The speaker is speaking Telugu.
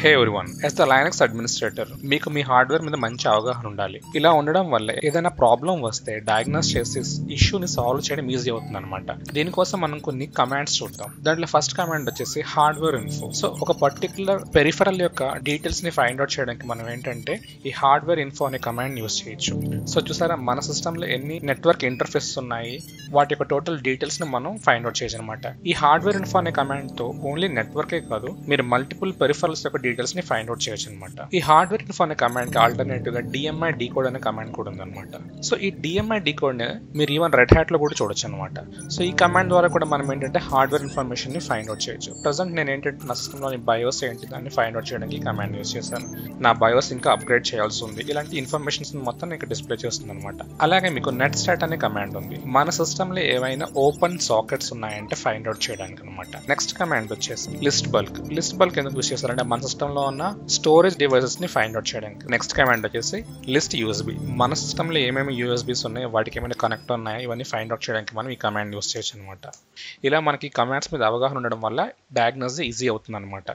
Hey everyone, as the Linux administrator మీకు మీ హార్డ్వేర్ మీద మంచి అవగాహన ఉండాలి. ఇలా ఉండడం వల్ల ఏదైనా ప్రాబ్లం వస్తే డయాగ్నోస్ చేసి ఇష్యూని సాల్వ్ చేయడం ఈజీ అవుతుంది అనమాట. దీనికోసం మనం కొన్ని కమాండ్స్ చూద్దాం. దాంట్లో ఫస్ట్ కమాండ్ వచ్చేసి హార్డ్వేర్ ఇన్ఫో. సో ఒక పర్టికులర్ పెరిఫరల్ యొక్క డీటెయిల్స్ ని ఫైండ్ అవుట్ చేయడానికి మనం ఏంటంటే ఈ హార్డ్వేర్ ఇన్ఫో అనే కమాండ్ యూస్ చేయొచ్చు. సో చూసారా, మన సిస్టమ్ లో ఎన్ని నెట్వర్క్ ఇంటర్ఫేస్ ఉన్నాయి, వాటి యొక్క టోటల్ డీటెయిల్స్ ని మనం ఫైండ్ అవుట్ చేయొచ్చు అనమాట. ఈ హార్డ్వేర్ ఇన్ఫో అనే కమాండ్ తో ఓన్లీ నెట్వర్కే కాదు, మీరు మల్టిపుల్ పెరిఫరల్స్ యొక్క డీటెయిల్స్ ని ఫైండ్ అవుట్ చేయొచ్చు అనమాట. ఈ హార్డ్వేర్ ఇన్ఫో అనే కమాండ్ కి ఆల్టర్నేటివ్ గా డిఎంఐ డీకోడ్ అనే కమాండ్ కూడా ఉందన్నమాట. సో ఈ డిఎంఐ డీకోడ్ ని మీరు ఈవెన్ రెడ్ హ్యాట్ లో కూడా చూడొచ్చు అనమాట. సో ఈ కమాండ్ ద్వారా కూడా మనం ఏంటంటే హార్డ్వేర్ ఇన్ఫర్మేషన్ ని ఫైండ్ అవుట్ చేయొచ్చు. ప్రజెంట్ నేను ఏంటంటే నా సిస్టమ్ లోని బయోస్ ఏంటి దాన్ని ఫైండ్ అవుట్ చేయడానికి ఈ కమాండ్ యూస్ చేశాను. నా బయోస్ ఇంకా అప్గ్రేడ్ చేయాల్సి ఉంది. ఇలాంటి ఇన్ఫర్మేషన్స్ మొత్తం ఇక్కడ డిస్ప్లే చేస్తుంది అనమాట. అలాగే మీకు నెట్ స్టాట్ అనే కమాండ్ ఉంది. మన సిస్టమ్ లో ఏవైనా ఓపెన్ సాకెట్స్ ఉన్నాయంటే ఫైండ్ అవుట్ చేయడానికి అనమాట. నెక్స్ట్ కమాండ్ వచ్చేసి లిస్ట్ బల్క్. లిస్ట్ బల్క్ ఎందుకు యూస్ చేస్తారంటే మన సిస్టమ్ లో ఉన్న స్టోరేజ్ డివైసెస్ ని ఫైండ్ అవుట్ చేయడానికి. నెక్స్ట్ కమాండ్ వచ్చేసి లిస్ట్ యూఎస్బి. మన సిస్టమ్ లో ఏమేమి యూఎస్బీస్ ఉన్నాయి, వాటికి ఏమైనా కనెక్ట్ ఉన్నాయా, ఇవన్నీ ఫైండ్ అవుట్ చేయడానికి మనం ఈ కమాండ్ యూస్ చేయొచ్చు అనమాట. ఇలా మనకి కమాండ్స్ మీద అవగాహన ఉండడం వల్ల డయాగ్నోస్ ఈజీ అవుతుంది అనమాట.